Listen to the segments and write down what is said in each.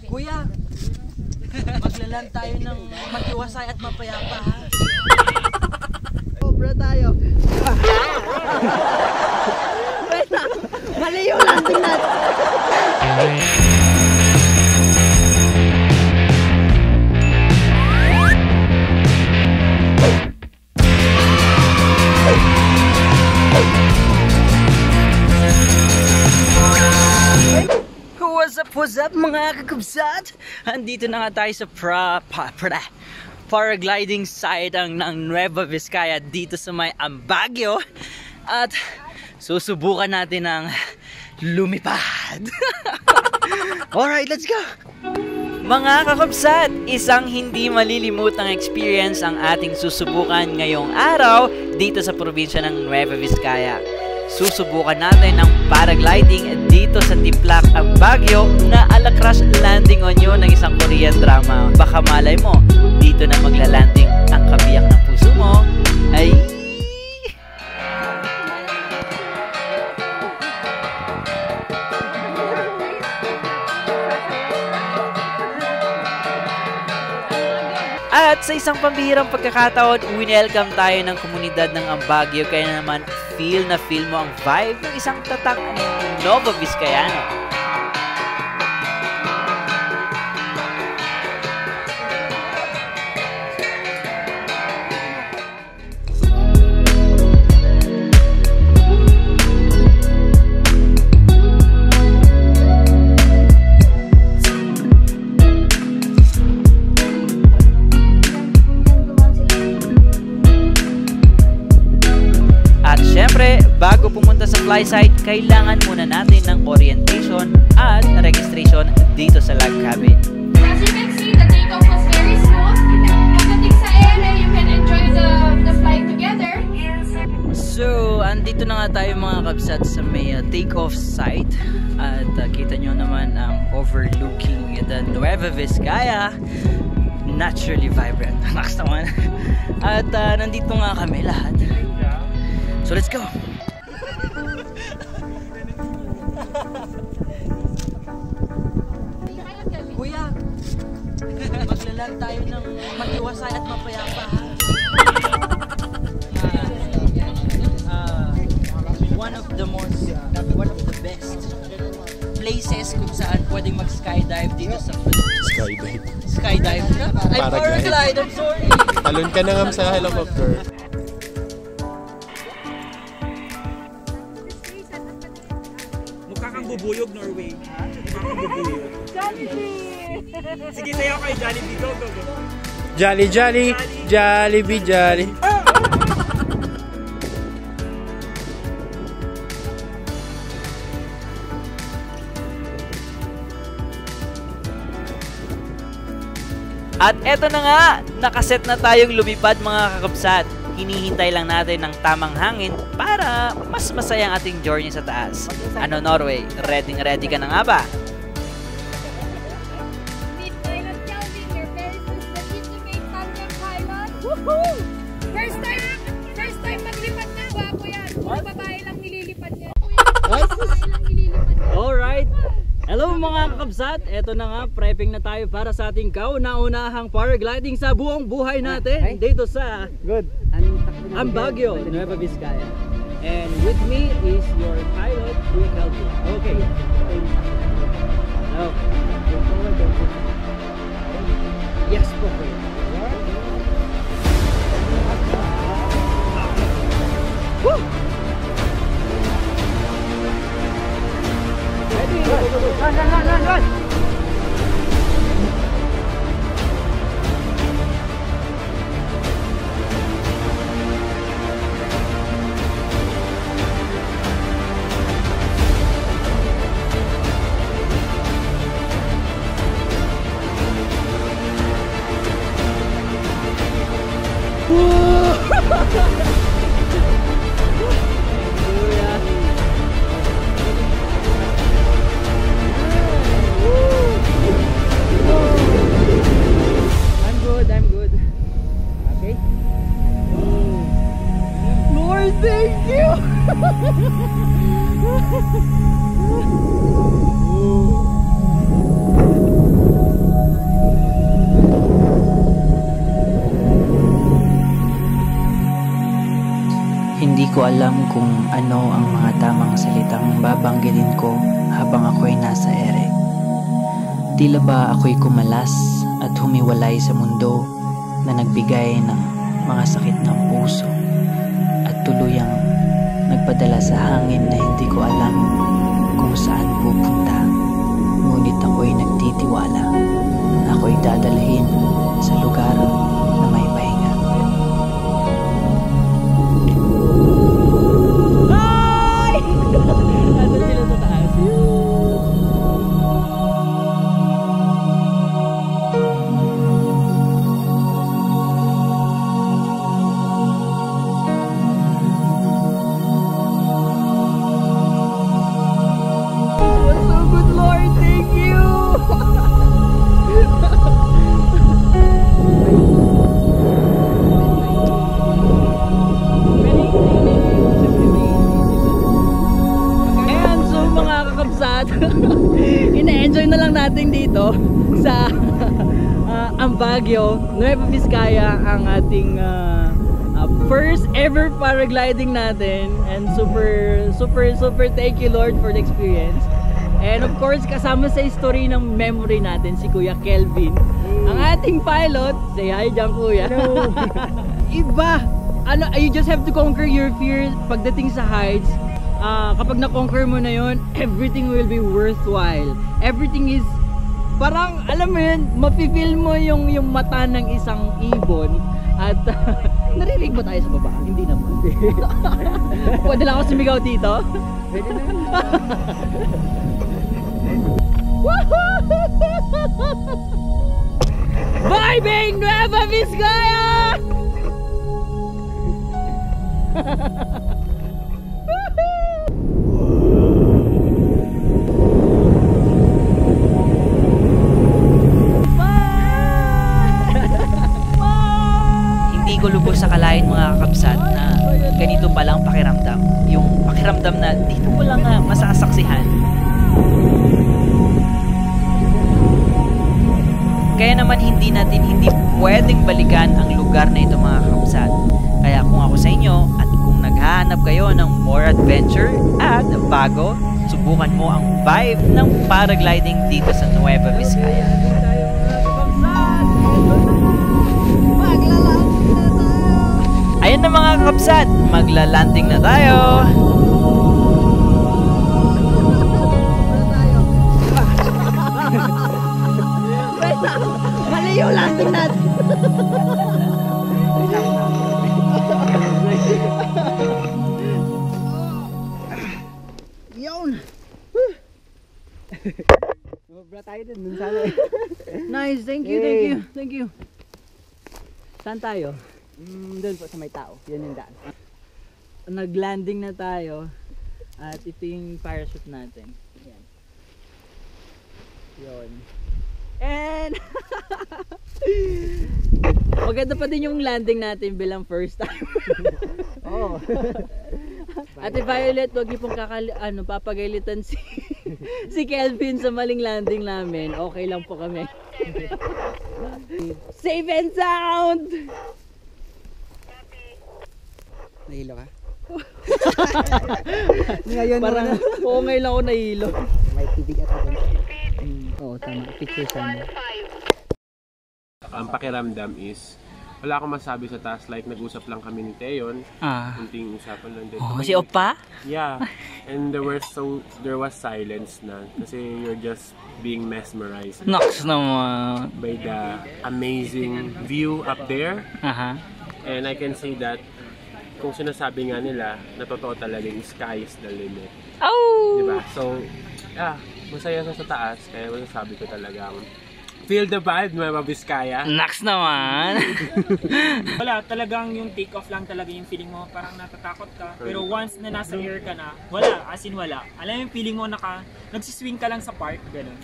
Kuya, maglalan tayo ng matiwasay at mapayapa, ha? Sobra tayo. Wait lang, mali yung landing natin. What's up mga kakabsat? Andito na nga tayo sa paragliding site ng Nueva Vizcaya dito sa may Ambagyo. At susubukan natin ng lumipad. Alright, let's go! Mga kakabsat, isang hindi malilimutang experience ang ating susubukan ngayong araw dito sa probinsya ng Nueva Vizcaya. Susubukan natin ang paragliding dito sa Tiplak, Ambagyo na ala crash landing on you ng isang Korean drama. Baka malay mo, dito na maglalanding ang kabiyak ng puso mo. Ay! At sa isang pambihirang pagkakataon, winelcome tayo ng komunidad ng Ambagyo, kaya naman feel mo ang vibe ng isang tatak Nueva Vizcayano. Siyempre, bago pumunta sa fly site, kailangan muna natin ng orientation at registration dito sa log cabin. As you can see, the takeoff was very smooth. Pagdating sa area, you can enjoy the flight together. So, andito na nga tayo mga kabsat sa may takeoff site. At kita nyo naman ang overlooking the Nueva Vizcaya. Naturally vibrant. Next naman. At nandito nga kami lahat. So let's go! Kuya, maglalan tayo ng matiwasay at mapayapa, ha? One of the best places kung saan pwedeng mag-skydive dito sa Skydive? Ay, paraglide, I'm sorry! Talon ka na nga sa helicopter. Bubuyog, Norway. Bubuyog. Jollibee! Sige, sayo kayo, Jollibee. Go, go, go. Jolly, Jolly, Jollibee, Jolly. At eto na nga, nakaset na tayong lumipad mga kakabsat. Hinihintay lang natin ng tamang hangin para mas masaya ang ating journey sa taas. Ano Norway, ready ka na nga ba? Meet Pilot Kelvin, your very first legitimate tandem pilot. Woohoo! First time maglipad na. Wapo yan. Puro babae lang nililipad niya. Alright. Hello mga kakabsat, eto na nga, prepping na tayo para sa ating kauna-unahang paragliding sa buong buhay natin dito sa Ambagyo, Nueva Vizcaya. And with me is your pilot, Kuya Kelvin. Okay. Yes po, Kuya. Woo! Ready? Run! ko alam kung ano ang mga tamang salitang babanggitin ko habang ako'y nasa ere. Tila ba ako'y kumalas at humiwalay sa mundo na nagbigay ng mga sakit ng puso at tuluyang nagpadala sa hangin na hindi ko alam kung saan pupunta. Ngunit ako'y nagtitiwala na ako'y dadalhin sa lugar na may pahinga. Ay! Ano sila sa taas? Ina-enjoy na lang natin dito sa Baguio, Nueva Vizcaya ang ating first ever paragliding natin, and super thank you Lord for the experience. And of course kasama sa history ng memory natin si Kuya Kelvin, ang ating pilot. Say hi dyan, Kuya. Hello. Iba, you just have to conquer your fear pagdating sa heights. Kapag na-conquer mo na yon, everything will be worthwhile. Everything is parang, alam mo yun, mapifeel mo yung mata ng isang ibon. At narinig ba tayo sa baba? Hindi naman. Pwede lang ako sumigaw dito? Pwede naman. Vibing Nueva Vizcaya! Hindi ko lubos sa kalain mga kakabsat na ganito palang pakiramdam. Yung pakiramdam na dito mo lang masasaksihan. Kaya naman hindi pwedeng balikan ang lugar na ito mga kakabsat. Kaya kung ako sa inyo at kung naghahanap kayo ng more adventure at bago, subukan mo ang vibe ng paragliding dito sa Nueva Vizcaya. Ayan na mga kakabsat, maglalanding na tayo. Mali yung landing natin. Yun. Sobra tayo dun sana. Nice, thank you. Saan tayo? Doon po sa may tao, yan yung daan. Nag-landing na tayo at ito yung parachute natin. Yan. Yun. And maganda pa din yung landing natin bilang first time. Oh. Ate Violet, wag niyo pong papagalitan si Kelvin sa maling landing namin. Okay lang po kami. Safe and sound! Nahilo ka? Ngayon parang ngayon lang ako nahilo. May tubig at ako. Oo, tama. Picture sana. Ang pakiramdam is, wala akong masabi sa taas. Like, nag-usap lang kami ni Teon. Kunting usapan lang din. Oh, si Opa? Yeah. And there was silence na. Kasi you're just being mesmerized. Nox naman. By the amazing view up there. And I can say that kung sinasabi nga nila na totoo talaga yung sky is the limit. Oh! Diba? So, yeah, masaya sa taas. Kaya masasabi ko talagang feel the vibe, Nueva Vizcaya. Nox naman! Wala, talagang yung take off lang talaga yung feeling mo, parang natatakot ka. Pero once na nasa air ka na, wala, as in wala. Alam mo yung feeling mo nagsiswing ka lang sa park, gano'n.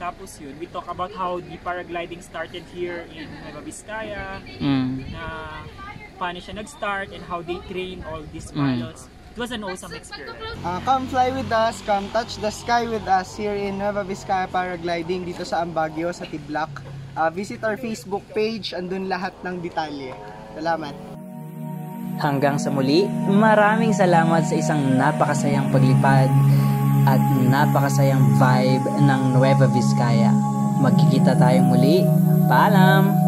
Tapos yun, we talk about how the paragliding started here in Nueva Vizcaya, na paano siya nag-start and how they train all these pilots. It was an awesome experience. Come fly with us, come touch the sky with us here in Nueva Vizcaya Paragliding dito sa Baguio, sa Tiblac. Visit our Facebook page, andun lahat ng detalye. Salamat. Hanggang sa muli, maraming salamat sa isang napakasayang paglipad at napakasayang vibe ng Nueva Vizcaya. Magkikita tayong muli. Paalam!